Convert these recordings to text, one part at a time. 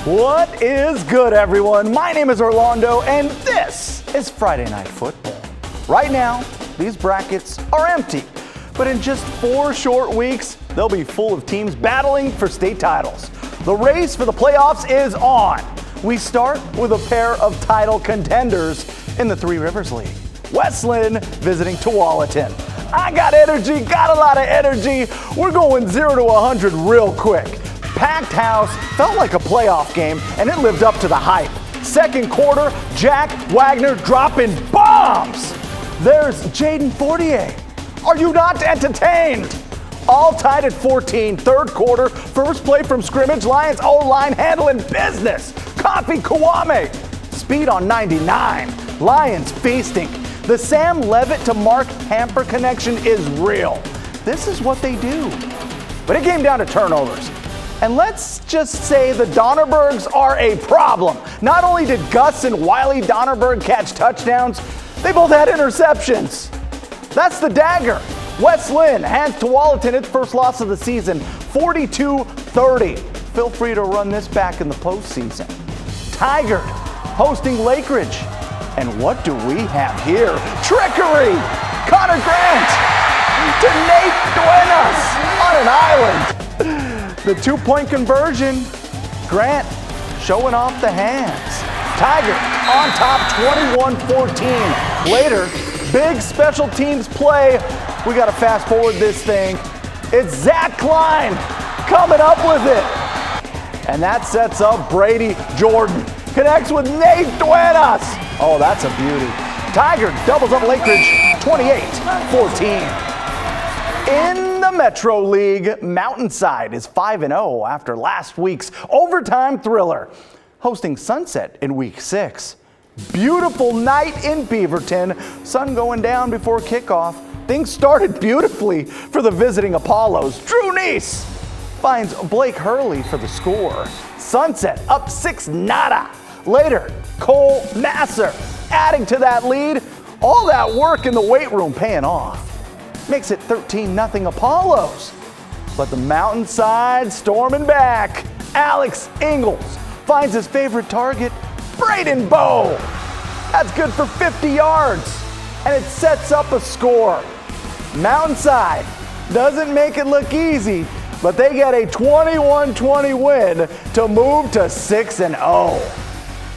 What is good, everyone? My name is Orlando, and this is Friday Night Football. Right now, these brackets are empty, but in just 4 short weeks, they'll be full of teams battling for state titles. The race for the playoffs is on. We start with a pair of title contenders in the Three Rivers League. West Linn visiting Tualatin. I got energy, got a lot of energy. We're going 0 to 100 real quick. Packed house, felt like a playoff game, and it lived up to the hype. Second quarter, Jack Wagner dropping bombs. There's Jaden Fortier. Are you not entertained? All tied at 14, third quarter, first play from scrimmage, Lions O-line handling business. Kofi Kwame, speed on 99. Lions feasting. The Sam Levitt to Mark Hamper connection is real. This is what they do. But it came down to turnovers. And let's just say the Donnerbergs are a problem. Not only did Gus and Wiley Donnerberg catch touchdowns, they both had interceptions. That's the dagger. West Linn hands Tualatin its first loss of the season, 42-30. Feel free to run this back in the postseason. Tigard hosting Lake Ridge. And what do we have here? Trickery! Connor Grant to Nate Duenas on an island. The 2-point conversion, Grant showing off the hands. Tiger on top 21-14. Later, big special teams play. We got to fast forward this thing. It's Zach Klein coming up with it. And that sets up Brady Jordan. Connects with Nate Duenas. Oh, that's a beauty. Tiger doubles up Lake Ridge 28-14. In the Metro League, Mountainside is 5-0 after last week's overtime thriller, hosting Sunset in week 6. Beautiful night in Beaverton, sun going down before kickoff. Things started beautifully for the visiting Apollos. Drew Neese finds Blake Hurley for the score. Sunset up 6-0. Later, Cole Nasser adding to that lead. All that work in the weight room paying off. Makes it 13-0 Apollos. But the Mountainside storming back. Alex Ingalls finds his favorite target, Braden Bowe. That's good for 50 yards. And it sets up a score. Mountainside doesn't make it look easy, but they get a 21-20 win to move to 6-0.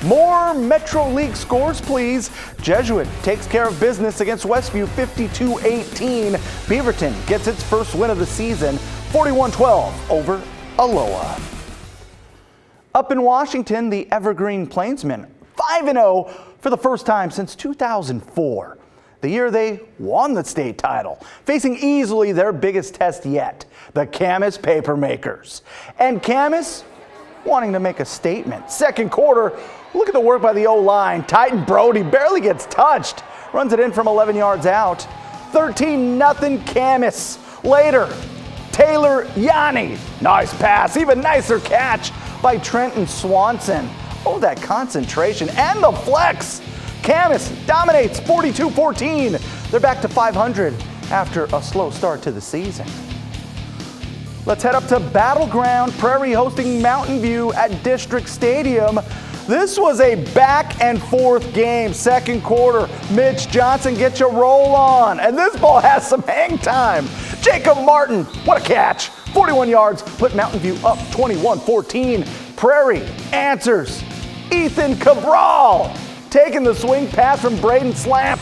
More Metro League scores, please. Jesuit takes care of business against Westview 52-18. Beaverton gets its first win of the season, 41-12 over Aloha. Up in Washington, the Evergreen Plainsmen, 5-0 for the first time since 2004. The year they won the state title, facing easily their biggest test yet, the Camas Papermakers. And Camas wanting to make a statement. Second quarter, look at the work by the O-line. Titan Brody barely gets touched. Runs it in from 11 yards out. 13-0 Camas. Later, Taylor Yanni. Nice pass, even nicer catch by Trenton Swanson. Oh, that concentration and the flex. Camas dominates 42-14. They're back to 500 after a slow start to the season. Let's head up to Battleground Prairie hosting Mountain View at District Stadium. This was a back and forth game. Second quarter, Mitch Johnson gets you roll on. And this ball has some hang time. Jacob Martin, what a catch. 41 yards, put Mountain View up 21-14. Prairie answers. Ethan Cabral taking the swing pass from Braden Slamp.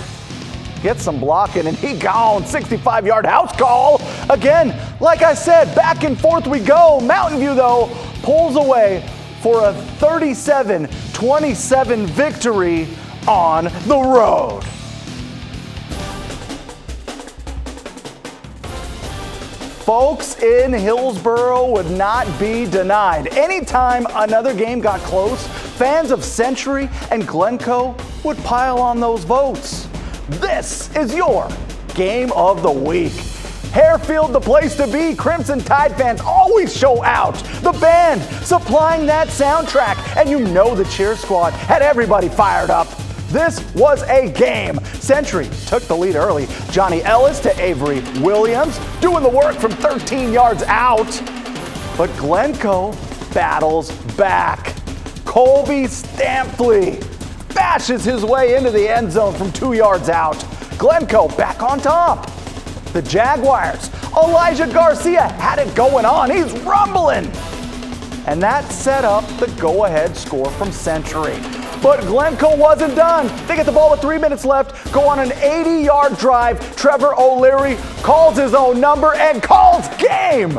Gets some blocking and he gone. 65-yard house call. Again, like I said, back and forth we go. Mountain View, though, pulls away for a 37-27 victory on the road. Folks in Hillsboro would not be denied. Anytime another game got close, fans of Century and Glencoe would pile on those votes. This is your Game of the Week. Harefield, the place to be. Crimson Tide fans always show out. The band supplying that soundtrack. And you know the cheer squad had everybody fired up. This was a game. Century took the lead early. Johnny Ellis to Avery Williams, doing the work from 13 yards out. But Glencoe battles back. Colby Stampley bashes his way into the end zone from 2 yards out. Glencoe back on top. The Jaguars, Elijah Garcia had it going on. He's rumbling. And that set up the go-ahead score from Century. But Glencoe wasn't done. They get the ball with 3 minutes left, go on an 80-yard drive. Trevor O'Leary calls his own number and calls game.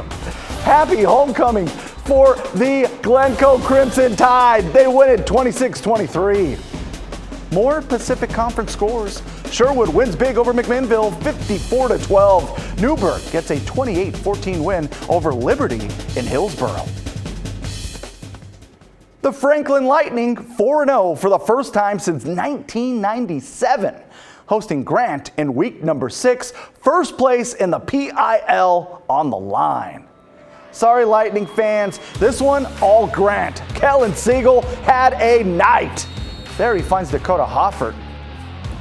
Happy homecoming for the Glencoe Crimson Tide. They win it 26-23. More Pacific Conference scores. Sherwood wins big over McMinnville, 54-12. Newburgh gets a 28-14 win over Liberty in Hillsborough. The Franklin Lightning 4-0 for the first time since 1997, hosting Grant in week number 6, first place in the PIL on the line. Sorry, Lightning fans, this one all Grant. Kellen Siegel had a night. There he finds Dakota Hoffert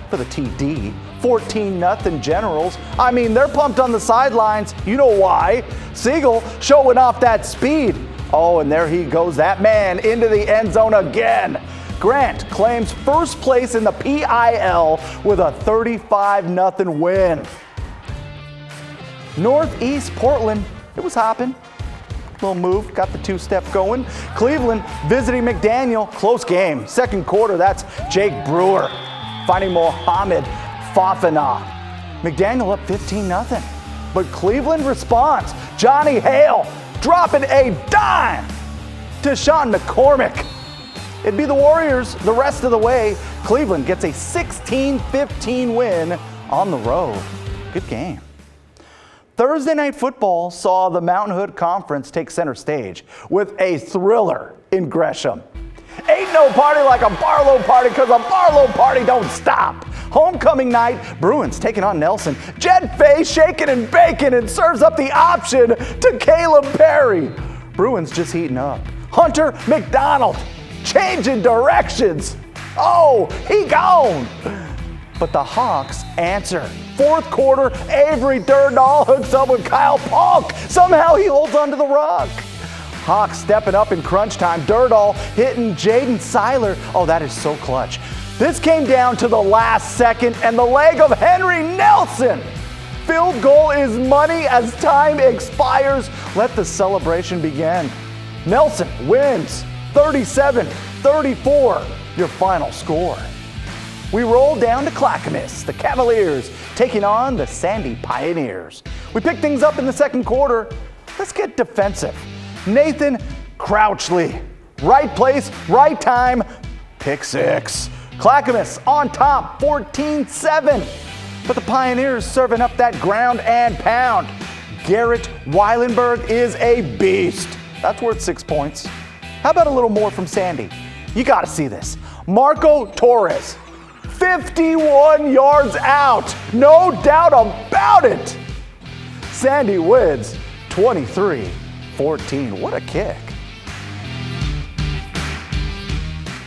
for the TD. 14-0 Generals. I mean, they're pumped on the sidelines. You know why. Siegel showing off that speed. Oh, and there he goes, that man, into the end zone again. Grant claims first place in the PIL with a 35-0 win. Northeast Portland, it was hopping. Little move, got the two-step going. Cleveland visiting McDaniel, close game. Second quarter, that's Jake Brewer finding Mohamed Fofana. McDaniel up 15-0. But Cleveland responds. Johnny Hale dropping a dime to Sean McCormick. It'd be the Warriors the rest of the way. Cleveland gets a 16-15 win on the road. Good game. Thursday Night Football saw the Mountain Hood Conference take center stage with a thriller in Gresham. Ain't no party like a Barlow party, because a Barlow party don't stop. Homecoming night, Bruins taking on Nelson. Jed Fay shaking and baking and serves up the option to Caleb Perry. Bruins just heating up. Hunter McDonald changing directions. Oh, he gone. But the Hawks answer. Fourth quarter, Avery Durdahl hooks up with Kyle Polk. Somehow he holds onto the rock. Hawks stepping up in crunch time. Durdahl hitting Jaden Seiler. Oh, that is so clutch. This came down to the last second and the leg of Henry Nelson. Field goal is money as time expires. Let the celebration begin. Nelson wins 37-34, your final score. We roll down to Clackamas, the Cavaliers taking on the Sandy Pioneers. We pick things up in the second quarter. Let's get defensive. Nathan Crouchley, right place, right time, pick six. Clackamas on top, 14-7. But the Pioneers serving up that ground and pound. Garrett Weilenberg is a beast. That's worth 6 points. How about a little more from Sandy? You gotta see this. Marco Torres, 51 yards out. No doubt about it. Sandy wins 23-14. What a kick.